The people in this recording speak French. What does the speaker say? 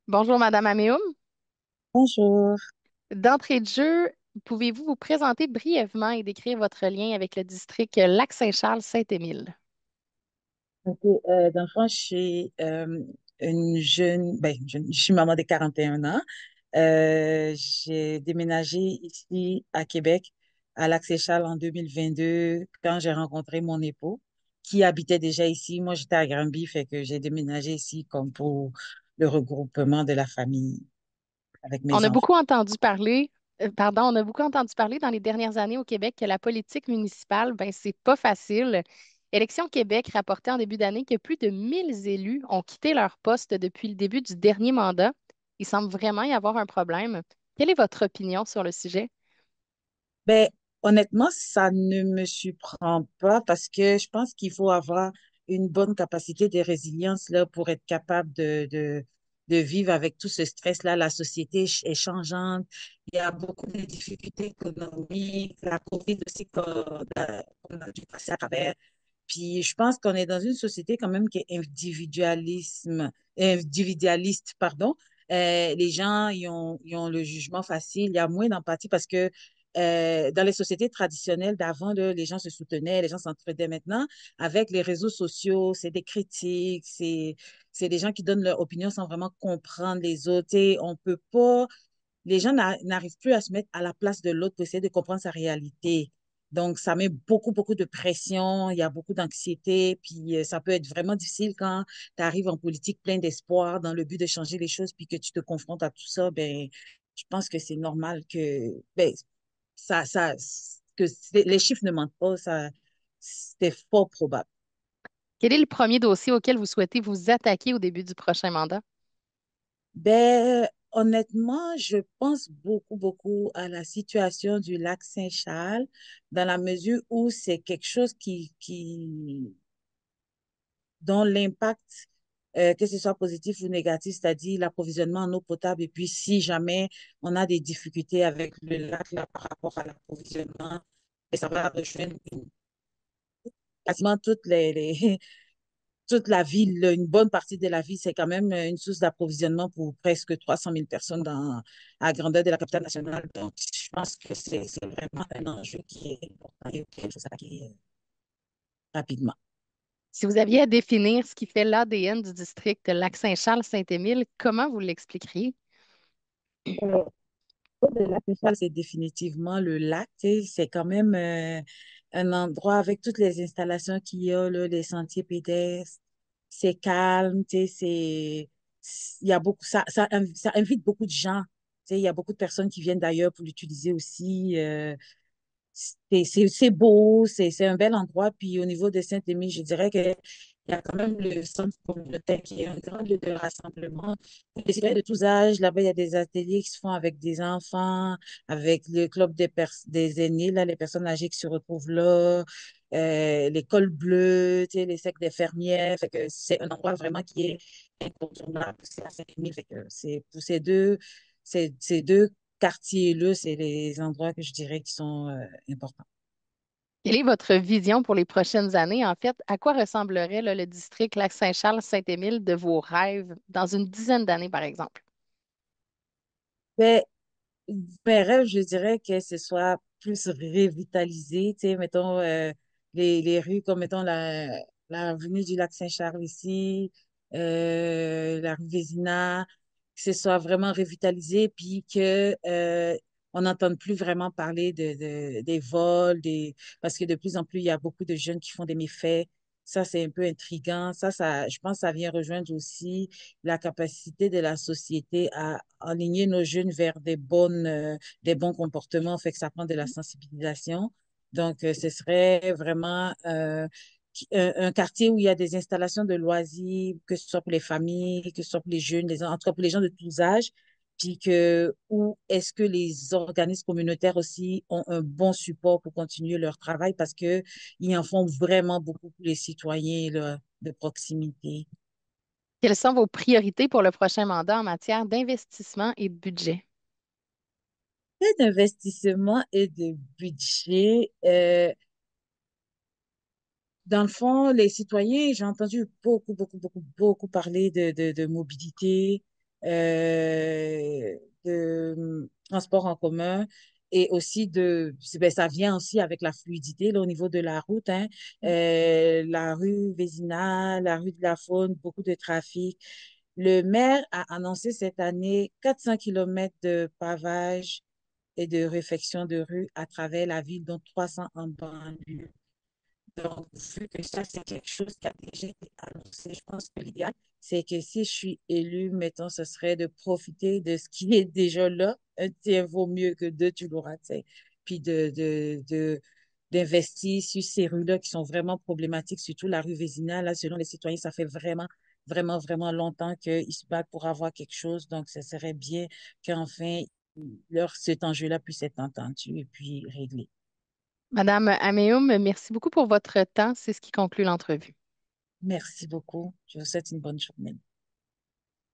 Bonjour, Madame Améoum. Bonjour. D'entrée de jeu, pouvez-vous vous présenter brièvement et décrire votre lien avec le district Lac-Saint-Charles-Saint-Émile? Ok, dans le fond, je suis une jeune, je suis maman de 41 ans. J'ai déménagé ici à Québec, à Lac-Séchal en 2022, quand j'ai rencontré mon époux qui habitait déjà ici. Moi, j'étais à Granby, fait que j'ai déménagé ici comme pour le regroupement de la famille avec On mes a enfants. beaucoup entendu parler, on a beaucoup entendu parler dans les dernières années au Québec que la politique municipale, ben, c'est pas facile. Élections Québec rapportait en début d'année que plus de 1000 élus ont quitté leur poste depuis le début du dernier mandat. Il semble vraiment y avoir un problème. Quelle est votre opinion sur le sujet? Ben, honnêtement, ça ne me surprend pas parce que je pense qu'il faut avoir une bonne capacité de résilience là, pour être capable de vivre avec tout ce stress-là. La société est changeante. Il y a beaucoup de difficultés économiques. La COVID aussi qu'on a dû passer à travers. Puis je pense qu'on est dans une société quand même qui est individualiste, pardon. Les gens, ils ont le jugement facile. Il y a moins d'empathie parce que dans les sociétés traditionnelles d'avant, là, les gens se soutenaient, les gens s'entraidaient. Maintenant. Avec les réseaux sociaux, c'est des critiques, c'est des gens qui donnent leur opinion sans vraiment comprendre les autres. Et on peut pas, les gens n'arrivent plus à se mettre à la place de l'autre pour essayer de comprendre sa réalité. Donc, ça met beaucoup, beaucoup de pression, il y a beaucoup d'anxiété, puis ça peut être vraiment difficile quand tu arrives en politique plein d'espoir dans le but de changer les choses, puis que tu te confrontes à tout ça, ben, je pense que c'est normal que, ben, les chiffres ne mentent pas, ça, c'est fort probable. Quel est le premier dossier auquel vous souhaitez vous attaquer au début du prochain mandat? Ben, honnêtement, je pense beaucoup, beaucoup à la situation du lac Saint-Charles, dans la mesure où c'est quelque chose dont l'impact, que ce soit positif ou négatif, c'est-à-dire l'approvisionnement en eau potable, et puis si jamais on a des difficultés avec le lac là, par rapport à l'approvisionnement, et ça va rejoindre quasiment toute la ville, une bonne partie de la ville, c'est quand même une source d'approvisionnement pour presque 300 000 personnes à la grandeur de la capitale nationale. Donc, je pense que c'est vraiment un enjeu qui est important et auquel il faut s'attaquer rapidement. Si vous aviez à définir ce qui fait l'ADN du district Lac-Saint-Charles-Saint-Émile, comment vous l'expliqueriez? Euh, Le lac Michel, c'est définitivement le lac. Tu sais, c'est quand même un endroit avec toutes les installations qu'il y a, là, les sentiers pédestres. C'est calme, tu sais, il y a beaucoup, ça invite beaucoup de gens. Tu sais, il y a beaucoup de personnes qui viennent d'ailleurs pour l'utiliser aussi. C'est beau, c'est un bel endroit. Puis au niveau de Saint-Émile, je dirais qu'il y a quand même le centre communautaire qui est un grand lieu de rassemblement. Pour les citoyens de tous âges, là-bas, il y a des ateliers qui se font avec des enfants, avec le club des aînés, là, les personnes âgées qui se retrouvent là, l'école bleue, tu sais, les cercles des fermières. Fait que c'est un endroit vraiment qui est incontournable. C'est à Saint-Émile. Fait que c'est pour ces deux quartiers-là, c'est les endroits que je dirais qui sont importants. Quelle est votre vision pour les prochaines années? En fait, à quoi ressemblerait là, le district Lac-Saint-Charles-Saint-Émile de vos rêves dans une dizaine d'années, par exemple? Ben, mes rêves, je dirais que ce soit plus revitalisé, tu sais, mettons les rues comme, mettons, la avenue du Lac-Saint-Charles ici, la rue Vézina, que ce soit vraiment revitalisé, puis que on n'entende plus vraiment parler des vols, parce que de plus en plus, il y a beaucoup de jeunes qui font des méfaits. Ça, c'est un peu intriguant. Je pense que ça vient rejoindre aussi la capacité de la société à aligner nos jeunes vers des bons comportements, fait que ça prend de la sensibilisation. Donc, ce serait vraiment un quartier où il y a des installations de loisirs, que ce soit pour les familles, que ce soit pour les jeunes, en tout cas pour les gens de tous âges, puis où est-ce que les organismes communautaires aussi ont un bon support pour continuer leur travail parce que ils en font vraiment beaucoup pour les citoyens là, de proximité. Quelles sont vos priorités pour le prochain mandat en matière d'investissement et de budget? D'investissement et de budget. Dans le fond, les citoyens, j'ai entendu beaucoup, beaucoup, beaucoup, beaucoup parler de mobilité. transport en commun et aussi ben, ça vient aussi avec la fluidité là, au niveau de la route, hein. La rue Vézina, la rue de la Faune, beaucoup de trafic. Le maire a annoncé cette année 400 kilomètres de pavage et de réfection de rue à travers la ville, dont 300 en banlieue. Donc, vu que ça, c'est quelque chose qui a déjà été annoncé, je pense que l'idéal, c'est que si je suis élue, mettons, ce serait de profiter de ce qui est déjà là. Un tiers vaut mieux que deux, tu l'auras, tu sais. Puis d'investir sur ces rues-là qui sont vraiment problématiques, surtout la rue Vézina, là, selon les citoyens, ça fait vraiment, vraiment, vraiment longtemps qu'ils se battent pour avoir quelque chose. Donc, ce serait bien qu'enfin, cet enjeu-là puisse être entendu et puis réglé. Madame Améoum, merci beaucoup pour votre temps. C'est ce qui conclut l'entrevue. Merci beaucoup. Je vous souhaite une bonne journée.